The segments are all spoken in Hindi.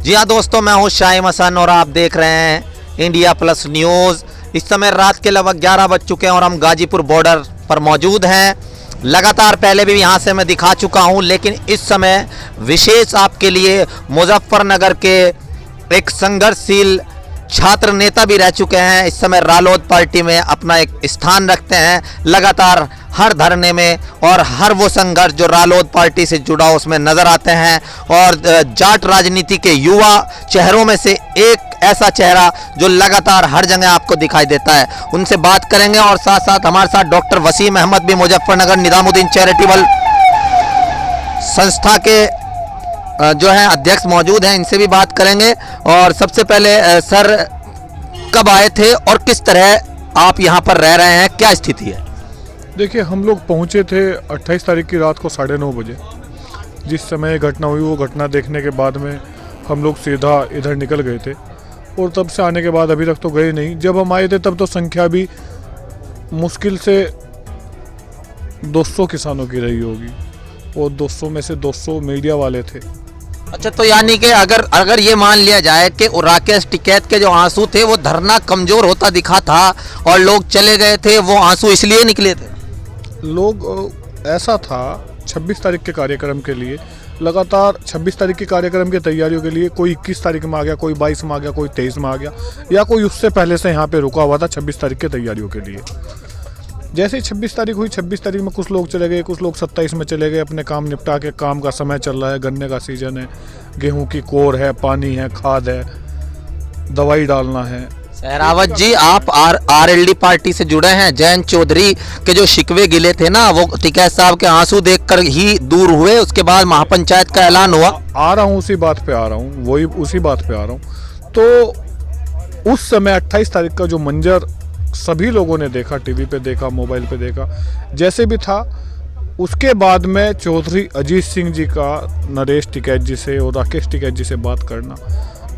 जी हाँ दोस्तों, मैं हूँ शाहिम हसन और आप देख रहे हैं इंडिया प्लस न्यूज़। इस समय रात के लगभग 11 बज चुके हैं और हम गाजीपुर बॉर्डर पर मौजूद हैं। लगातार पहले भी यहाँ से मैं दिखा चुका हूँ, लेकिन इस समय विशेष आपके लिए मुजफ्फरनगर के एक संघर्षशील छात्र नेता भी रह चुके हैं। इस समय रालोद पार्टी में अपना एक स्थान रखते हैं। लगातार हर धरने में और हर वो संघर्ष जो रालोद पार्टी से जुड़ा उसमें नजर आते हैं। और जाट राजनीति के युवा चेहरों में से एक ऐसा चेहरा जो लगातार हर जगह आपको दिखाई देता है, उनसे बात करेंगे। और साथ साथ हमारे साथ डॉक्टर वसीम अहमद भी मुजफ्फरनगर निजामुद्दीन चैरिटेबल संस्था के जो है अध्यक्ष मौजूद हैं, इनसे भी बात करेंगे। और सबसे पहले सर, कब आए थे और किस तरह आप यहाँ पर रह रहे हैं, क्या स्थिति है? देखिए, हम लोग पहुँचे थे 28 तारीख की रात को 9:30 बजे। जिस समय घटना हुई वो घटना देखने के बाद में हम लोग सीधा इधर निकल गए थे और तब से आने के बाद अभी तक तो गए नहीं। जब हम आए थे तब तो संख्या भी मुश्किल से 200 किसानों की रही होगी और 200 में से 200 मीडिया वाले थे। अच्छा, तो यानी कि अगर ये मान लिया जाए कि राकेश टिकैत के जो आंसू थे वो धरना कमजोर होता दिखा था और लोग चले गए थे, वो आंसू इसलिए निकले थे? लोग ऐसा था 26 तारीख के कार्यक्रम के लिए, लगातार 26 तारीख के कार्यक्रम की तैयारियों के लिए कोई 21 तारीख में आ गया, कोई 22 में आ गया, कोई 23 में आ गया, या कोई उससे पहले से यहाँ पे रुका हुआ था 26 तारीख की तैयारियों के लिए। जैसे ही 26 तारीख हुई, 26 तारीख में कुछ लोग चले गए, कुछ लोग 27 में चले गए, अपने काम निपटा के। काम का समय चल रहा है, गन्ने का सीजन है, गेहूं की कोर है, पानी है, खाद है, दवाई डालना है। सहरावत जी, आप आरएलडी पार्टी से जुड़े हैं। जयंत चौधरी के जो शिकवे गिले थे ना, वो टिकैत साहब के आंसू देखकर ही दूर हुए। उसके बाद महापंचायत का ऐलान हुआ। आ रहा हूँ, उसी बात पे आ रहा हूँ, वही उसी बात पे आ रहा हूँ। तो उस समय 28 तारीख का जो मंजर सभी लोगों ने देखा, टीवी पे देखा, मोबाइल पे देखा, जैसे भी था, उसके बाद में चौधरी अजीत सिंह जी का नरेश टिकैत जी से और राकेश टिकैत जी से बात करना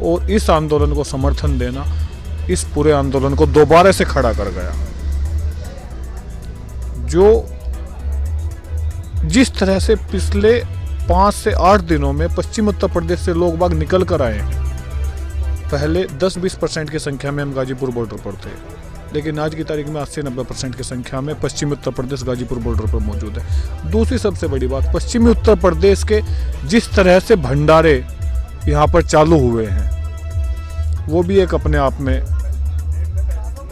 और इस आंदोलन को समर्थन देना, इस पूरे आंदोलन को दोबारा से खड़ा कर गया। जो जिस तरह से पिछले 5 से 8 दिनों में पश्चिम उत्तर प्रदेश से लोग बाग निकल कर आए हैं। पहले 10-20% की संख्या में हम गाजीपुर बॉर्डर पर थे, लेकिन आज की तारीख में 80-90% की संख्या में पश्चिमी उत्तर प्रदेश गाजीपुर बॉर्डर पर मौजूद है। दूसरी सबसे बड़ी बात, पश्चिमी उत्तर प्रदेश के जिस तरह से भंडारे यहाँ पर चालू हुए हैं, वो भी एक अपने आप में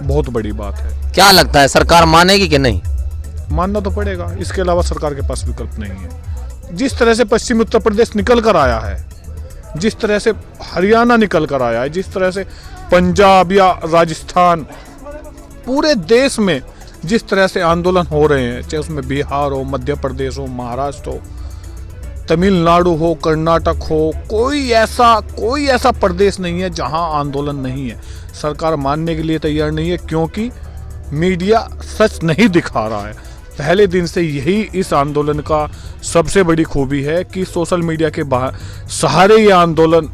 बहुत बड़ी बात है। क्या लगता है, सरकार मानेगी कि नहीं? मानना तो पड़ेगा, इसके अलावा सरकार के पास विकल्प नहीं है। जिस तरह से पश्चिमी उत्तर प्रदेश निकल कर आया है, जिस तरह से हरियाणा निकल कर आया है, जिस तरह से पंजाब या राजस्थान, पूरे देश में जिस तरह से आंदोलन हो रहे हैं, चाहे उसमें बिहार हो, मध्य प्रदेश हो, महाराष्ट्र हो, तमिलनाडु हो, कर्नाटक हो, कोई ऐसा प्रदेश नहीं है जहां आंदोलन नहीं है। सरकार मानने के लिए तैयार नहीं है, क्योंकि मीडिया सच नहीं दिखा रहा है। पहले दिन से यही इस आंदोलन का सबसे बड़ी खूबी है कि सोशल मीडिया के सहारे ये आंदोलन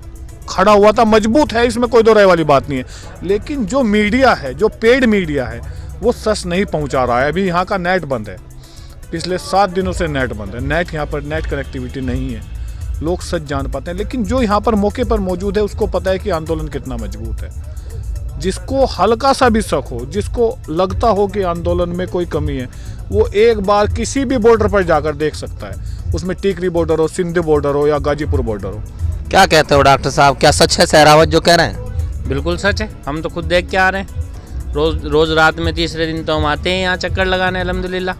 खड़ा हुआ था। मजबूत है, इसमें कोई दो राय वाली बात नहीं है, लेकिन जो मीडिया है, जो पेड मीडिया है, वो सच नहीं पहुंचा रहा है। अभी यहाँ का नेट बंद है, पिछले 7 दिनों से नेट बंद है। नेट यहाँ पर नेट कनेक्टिविटी नहीं है, लोग सच जान पाते हैं, लेकिन जो यहाँ पर मौके पर मौजूद है उसको पता है कि आंदोलन कितना मजबूत है। जिसको हल्का सा भी शक हो, जिसको लगता हो कि आंदोलन में कोई कमी है, वो एक बार किसी भी बॉर्डर पर जाकर देख सकता है। उसमें टिकरी बॉर्डर हो, सिंध बॉर्डर हो या गाजीपुर बॉर्डर हो। क्या कहते हो डॉक्टर साहब, क्या सच है सहरावत जो कह रहे हैं? बिल्कुल सच है, हम तो खुद देख के आ रहे हैं। रोज रात में तीसरे दिन तो हम आते हैं यहाँ चक्कर लगाने, अल्हम्दुलिल्लाह।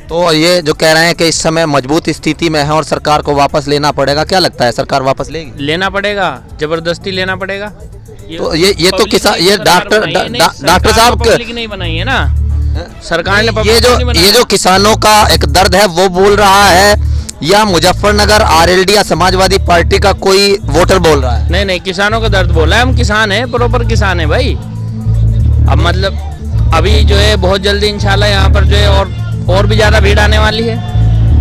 तो ये जो कह रहे हैं कि इस समय मजबूत स्थिति में है और सरकार को वापस लेना पड़ेगा, क्या लगता है सरकार वापस लेगी? लेना पड़ेगा, जबरदस्ती लेना पड़ेगा। तो ये तो किसान, ये डॉक्टर साहब नहीं बनाई है ना सरकार ने। ये जो किसानों का एक दर्द है वो बोल रहा है, या मुजफ्फरनगर आरएलडी या समाजवादी पार्टी का कोई वोटर बोल रहा है? नहीं, किसानों का दर्द बोला है। हम किसान हैं, प्रॉपर किसान है भाई। अब मतलब अभी जो है बहुत जल्दी इंशाल्लाह यहाँ पर जो है और भी ज्यादा भीड़ आने वाली है।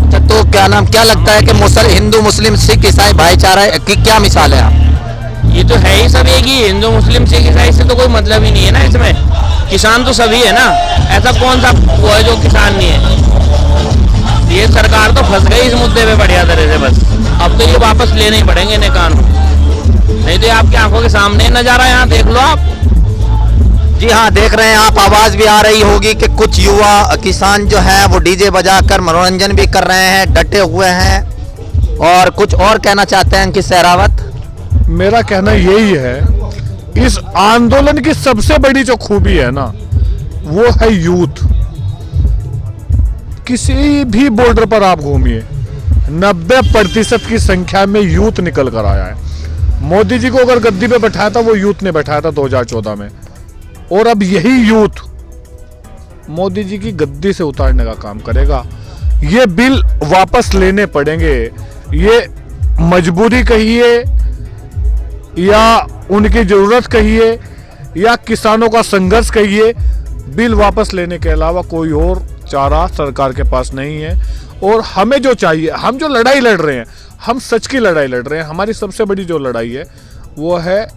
अच्छा, तो क्या लगता है कि हिंदू मुस्लिम सिख ईसाई भाईचारा की क्या मिसाल है? ये तो है ही सब एक ही, हिंदू मुस्लिम सिख ईसाई से तो कोई मतलब ही नहीं है ना इसमें। किसान तो सभी है ना, ऐसा कौन सा वो है जो किसान नहीं है? ये सरकार तो फंस गई इस मुद्दे पे बढ़िया तरह से। बस अब तो ये वापस लेने ही पड़ेंगे इन्हें कानून। नहीं तो ये आपकी आंखों के सामने ही नजारा, यहाँ देख लो आप। जी हाँ, देख रहे हैं आप, आवाज भी आ रही होगी कि कुछ युवा किसान जो है वो डीजे बजाकर मनोरंजन भी कर रहे हैं, डटे हुए हैं। और कुछ और कहना चाहते हैं अंकित सहरावत? मेरा कहना यही है, इस आंदोलन की सबसे बड़ी जो खूबी है ना, वो है यूथ। किसी भी बॉर्डर पर आप घूमिए, 90% की संख्या में यूथ निकल कर आया है। मोदी जी को अगर गद्दी पे बैठाया था, वो यूथ ने बैठाया था 2014 में। और अब यही यूथ मोदी जी की गद्दी से उतारने का काम करेगा। ये बिल वापस लेने पड़ेंगे, ये मजबूरी कहिए या उनकी जरूरत कहिए या किसानों का संघर्ष कहिए, बिल वापस लेने के अलावा कोई और चारा सरकार के पास नहीं है। और हमें जो चाहिए, हम जो लड़ाई लड़ रहे हैं, हम सच की लड़ाई लड़ रहे हैं। हमारी सबसे बड़ी जो लड़ाई है वो है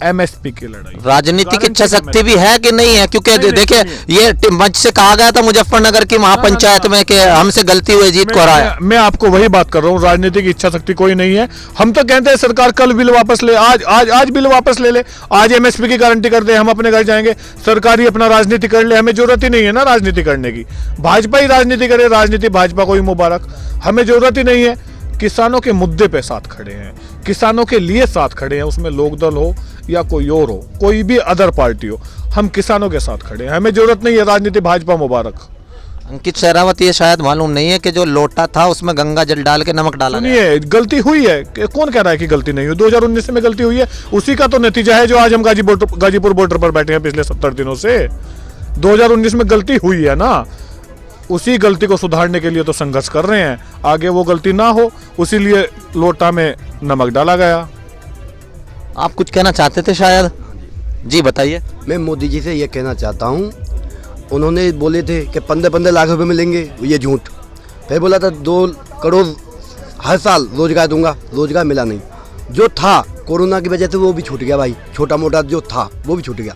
एमएसपी की लड़ाई। राजनीतिक इच्छा शक्ति भी है कि नहीं है? क्योंकि देखिए, ये मंच से कहा गया था मुजफ्फरनगर की महापंचायत में कि हमसे गलती हुई, जीत को हराया। मैं आपको वही बात कर रहा हूँ, राजनीतिक इच्छा शक्ति कोई नहीं है। हम तो कहते हैं सरकार कल बिल वापस ले, आज बिल वापस ले ले, आज एमएसपी की गारंटी कर दे, हम अपने घर जाएंगे, सरकार ही अपना राजनीति कर ले। हमें जरूरत ही नहीं है ना राजनीति करने की, भाजपा ही राजनीति करे, राजनीति भाजपा को ही मुबारक। हमें जरूरत ही नहीं है। किसानों के मुद्दे पे साथ खड़े हैं, किसानों के लिए साथ खड़े हैं, उसमें लोकदल हो या कोई और हो, कोई भी अदर पार्टी हो, हम किसानों के साथ खड़े हैं। हमें जरूरत नहीं है राजनीति भाजपा मुबारक। अंकित सहरावत, ये शायद मालूम नहीं है कि जो लोटा था उसमें गंगा जल डाल के नमक डाला गया। सुनिए, गलती हुई है, कौन कह रहा है कि गलती नहीं हुई? 2019 में गलती हुई है, उसी का तो नतीजा है जो आज हम गाजीपुर बॉर्डर पर बैठे हैं पिछले 70 दिनों से। 2019 में गलती हुई है ना, उसी गलती को सुधारने के लिए तो संघर्ष कर रहे हैं, आगे वो गलती ना हो, उसी लिए लोटा में नमक डाला गया। आप कुछ कहना चाहते थे शायद? जी बताइए। मैं मोदी जी से ये कहना चाहता हूँ, उन्होंने बोले थे कि 15-15 लाख रुपए मिलेंगे, ये झूठ। फिर बोला था 2 करोड़ हर साल रोजगार दूंगा, रोजगार मिला नहीं। जो था कोरोना की वजह से वो भी छूट गया भाई, छोटा मोटा जो था वो भी छूट गया।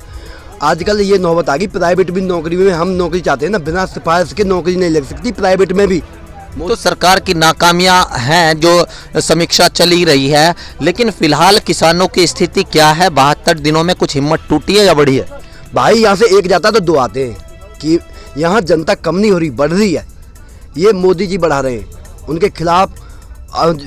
आजकल ये नौबत आ गई, प्राइवेट भी नौकरी में हम नौकरी चाहते हैं ना, बिना सिफारिश के नौकरी नहीं लग सकती प्राइवेट में भी। तो सरकार की नाकामियां हैं जो समीक्षा चली रही है, लेकिन फिलहाल किसानों की स्थिति क्या है? 72 दिनों में कुछ हिम्मत टूटी है या बढ़ी है? भाई यहाँ से एक जाता तो 2 आते हैं कि यहाँ जनता कम नहीं हो रही, बढ़ रही है। ये मोदी जी बढ़ा रहे हैं, उनके खिलाफ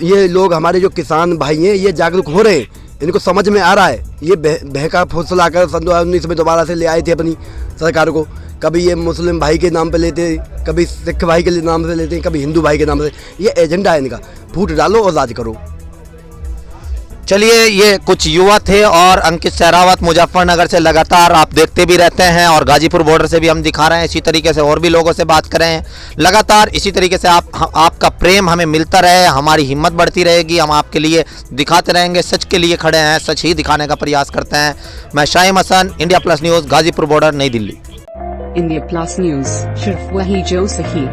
ये लोग, हमारे जो किसान भाई हैं, ये जागरूक हो रहे हैं, इनको समझ में आ रहा है। ये बहका फुसला कर सन 2019 में दोबारा से ले आए थे अपनी सरकार को। कभी ये मुस्लिम भाई के नाम पे लेते, कभी सिख भाई के नाम से लेते, कभी हिंदू भाई के नाम से। ये एजेंडा है इनका, फूट डालो और राज करो। चलिए, ये कुछ युवा थे और अंकित सहरावत मुजफ्फरनगर से लगातार आप देखते भी रहते हैं और गाजीपुर बॉर्डर से भी हम दिखा रहे हैं। इसी तरीके से और भी लोगों से बात कर रहे हैं। लगातार इसी तरीके से आपका प्रेम हमें मिलता रहे, हमारी हिम्मत बढ़ती रहेगी, हम आपके लिए दिखाते रहेंगे, सच के लिए खड़े हैं, सच ही दिखाने का प्रयास करते हैं। मैं Shahim Hasan, India plus news, Ghazipur border, New Delhi. India plus news, सिर्फ वही जो सही।